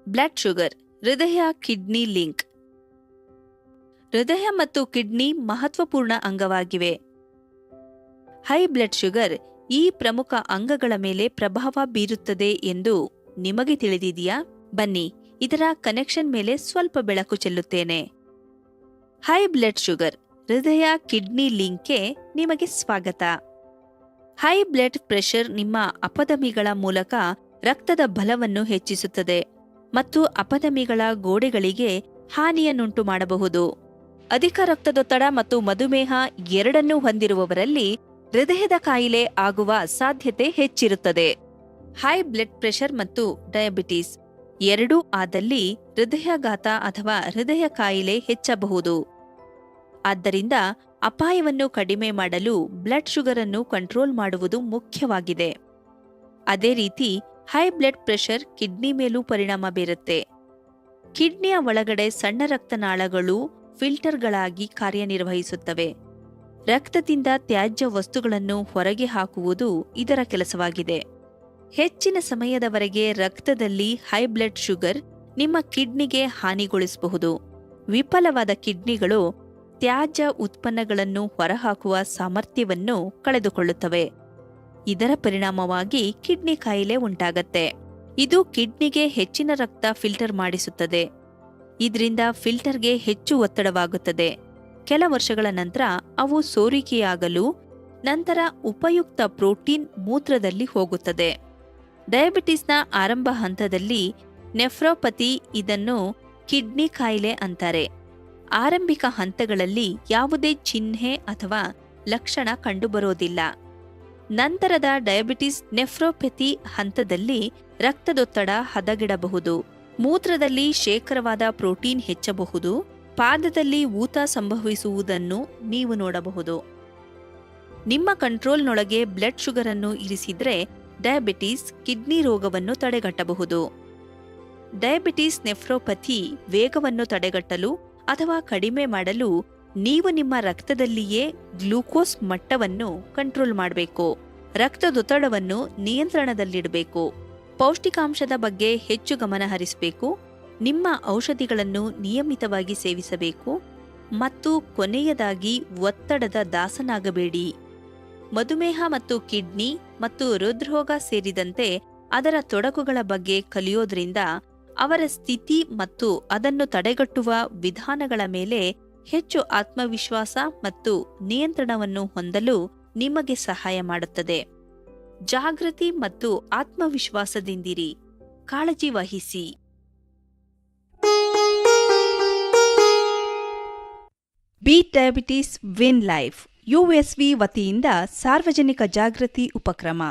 Blood sugar, ಹೃದಯ kidney link. ಹೃದಯ ಮತ್ತು ಕಿಡ್ನಿ ಮಹತ್ವಪೂರ್ಣ ಅಂಗವಾಗಿವೆ. ಹೈ ಬ್ಲಡ್ ಶುಗರ್ ಈ ಪ್ರಮುಖ ಅಂಗಗಳ ಮೇಲೆ ಪ್ರಭಾವ ಬೀರುತ್ತದೆ ಎಂದು ನಿಮಗೆ ತಿಳಿದಿದೆಯಾ? ಬನ್ನಿ, ಇದರ ಕನೆಕ್ಷನ್ ಮೇಲೆ ಸ್ವಲ್ಪ ಬೆಳಕು ಚೆಲ್ಲುತ್ತೇನೆ. ಹೈ ಬ್ಲಡ್ ಶುಗರ್, ಹೃದಯ ಕಿಡ್ನಿ ಲಿಂಕ್ಗೆ ನಿಮಗೆ ಸ್ವಾಗತ. ಹೈ ಬ್ಲಡ್ ಪ್ರೆಷರ್ ನಿಮ್ಮ ಅಪಧಮನಿಗಳ ಮೂಲಕ ರಕ್ತದ ಬಲವನ್ನು ಹೆಚ್ಚಿಸುತ್ತದೆ ಮತ್ತು ಅಪಧಮನಿಗಳ ಗೋಡೆಗಳಿಗೆ ಹಾನಿಯನ್ನುಂಟು ಮಾಡಬಹುದು. ಅಧಿಕ ರಕ್ತದೊತ್ತಡ ಮತ್ತು ಮಧುಮೇಹ ಎರಡನ್ನೂ ಹೊಂದಿರುವವರಲ್ಲಿ ಹೃದಯದ ಕಾಯಿಲೆ ಆಗುವ ಸಾಧ್ಯತೆ ಹೆಚ್ಚಿರುತ್ತದೆ. ಹೈ ಬ್ಲಡ್ ಪ್ರೆಷರ್ ಮತ್ತು ಡಯಾಬಿಟಿಸ್ ಎರಡೂ ಆದಲ್ಲಿ ಹೃದಯಾಘಾತ ಅಥವಾ ಹೃದಯ ಕಾಯಿಲೆ ಹೆಚ್ಚಬಹುದು. ಆದ್ದರಿಂದ ಅಪಾಯವನ್ನು ಕಡಿಮೆ ಮಾಡಲು ಬ್ಲಡ್ ಶುಗರ್ ಅನ್ನು ಕಂಟ್ರೋಲ್ ಮಾಡುವುದು ಮುಖ್ಯವಾಗಿದೆ. ಅದೇ ರೀತಿ ಹೈ ಬ್ಲಡ್ ಪ್ರೆಷರ್ ಕಿಡ್ನಿ ಮೇಲೂ ಪರಿಣಾಮ ಬೀರುತ್ತೆ. ಕಿಡ್ನಿಯ ಒಳಗಡೆ ಸಣ್ಣ ರಕ್ತನಾಳಗಳು ಫಿಲ್ಟರ್ಗಳಾಗಿ ಕಾರ್ಯನಿರ್ವಹಿಸುತ್ತವೆ. ರಕ್ತದಿಂದ ತ್ಯಾಜ್ಯ ವಸ್ತುಗಳನ್ನು ಹೊರಗೆ ಹಾಕುವುದು ಇದರ ಕೆಲಸವಾಗಿದೆ. ಹೆಚ್ಚಿನ ಸಮಯದವರೆಗೆ ರಕ್ತದಲ್ಲಿ ಹೈ ಬ್ಲಡ್ ಶುಗರ್ ನಿಮ್ಮ ಕಿಡ್ನಿಗೆ ಹಾನಿಗೊಳಿಸಬಹುದು. ವಿಫಲವಾದ ಕಿಡ್ನಿಗಳು ತ್ಯಾಜ್ಯ ಉತ್ಪನ್ನಗಳನ್ನು ಹೊರಹಾಕುವ ಸಾಮರ್ಥ್ಯವನ್ನು ಕಳೆದುಕೊಳ್ಳುತ್ತವೆ. ಇದರ ಪರಿಣಾಮವಾಗಿ ಕಿಡ್ನಿ ಕಾಯಿಲೆ ಉಂಟಾಗತ್ತೆ. ಇದು ಕಿಡ್ನಿಗೆ ಹೆಚ್ಚಿನ ರಕ್ತ ಫಿಲ್ಟರ್ ಮಾಡಿಸುತ್ತದೆ. ಇದರಿಂದ ಫಿಲ್ಟರ್ಗೆ ಹೆಚ್ಚು ಒತ್ತಡವಾಗುತ್ತದೆ. ಕೆಲ ವರ್ಷಗಳ ನಂತರ ಅವು ಸೋರಿಕೆಯಾಗಲು ನಂತರ ಉಪಯುಕ್ತ ಪ್ರೋಟೀನ್ ಮೂತ್ರದಲ್ಲಿ ಹೋಗುತ್ತದೆ. ಡಯಾಬಿಟಿಸ್ನ ಆರಂಭ ಹಂತದಲ್ಲಿ ನೆಫ್ರೋಪತಿ, ಇದನ್ನು ಕಿಡ್ನಿ ಕಾಯಿಲೆ ಅಂತಾರೆ. ಆರಂಭಿಕ ಹಂತಗಳಲ್ಲಿ ಯಾವುದೇ ಚಿಹ್ನೆ ಅಥವಾ ಲಕ್ಷಣ ಕಂಡುಬರೋದಿಲ್ಲ. ನಂತರದ ಡಯಾಬಿಟಿಸ್ ನೆಫ್ರೋಪತಿ ಹಂತದಲ್ಲಿ ರಕ್ತದೊತ್ತಡ ಹದಗೆಡಬಹುದು, ಮೂತ್ರದಲ್ಲಿ ಶೇಖರವಾದ ಪ್ರೋಟೀನ್ ಹೆಚ್ಚಬಹುದು, ಪಾದದಲ್ಲಿ ಊತ ಸಂಭವಿಸುವುದನ್ನು ನೀವು ನೋಡಬಹುದು. ನಿಮ್ಮ ಕಂಟ್ರೋಲ್ನೊಳಗೆ ಬ್ಲಡ್ ಶುಗರ್ ಅನ್ನು ಇರಿಸಿದ್ರೆ ಡಯಾಬಿಟಿಸ್ ಕಿಡ್ನಿ ರೋಗವನ್ನು ತಡೆಗಟ್ಟಬಹುದು. ಡಯಾಬಿಟಿಸ್ ನೆಫ್ರೋಪತಿ ವೇಗವನ್ನು ತಡೆಗಟ್ಟಲು ಅಥವಾ ಕಡಿಮೆ ಮಾಡಲು ನೀವು ನಿಮ್ಮ ರಕ್ತದಲ್ಲಿಯೇ ಗ್ಲೂಕೋಸ್ ಮಟ್ಟವನ್ನು ಕಂಟ್ರೋಲ್ ಮಾಡಬೇಕು. ರಕ್ತದೊತ್ತಡವನ್ನು ನಿಯಂತ್ರಣದಲ್ಲಿಡಬೇಕು. ಪೌಷ್ಟಿಕಾಂಶದ ಬಗ್ಗೆ ಹೆಚ್ಚು ಗಮನ ಹರಿಸಬೇಕು. ನಿಮ್ಮ ಔಷಧಿಗಳನ್ನು ನಿಯಮಿತವಾಗಿ ಸೇವಿಸಬೇಕು ಮತ್ತು ಕೊನೆಯದಾಗಿ ಒತ್ತಡದ ದಾಸನಾಗಬೇಡಿ. ಮಧುಮೇಹ ಮತ್ತು ಕಿಡ್ನಿ ಮತ್ತು ಹೃದ್ರೋಗ ಸೇರಿದಂತೆ ಅದರ ತೊಡಕುಗಳ ಬಗ್ಗೆ ಕಲಿಯೋದ್ರಿಂದ ಅವರ ಸ್ಥಿತಿ ಮತ್ತು ಅದನ್ನು ತಡೆಗಟ್ಟುವ ವಿಧಾನಗಳ ಮೇಲೆ ಹೆಚ್ಚು ಆತ್ಮವಿಶ್ವಾಸ ಮತ್ತು ನಿಯಂತ್ರಣವನ್ನು ಹೊಂದಲು ನಿಮಗೆ ಸಹಾಯ ಮಾಡುತ್ತದೆ. ಜಾಗೃತಿ ಮತ್ತು ಆತ್ಮವಿಶ್ವಾಸದಿಂದಿರಿ. ಕಾಳಜಿ ವಹಿಸಿ. Beat diabetes win life USV ವತಿಯಿಂದ ಸಾರ್ವಜನಿಕ ಜಾಗೃತಿ ಉಪಕ್ರಮ.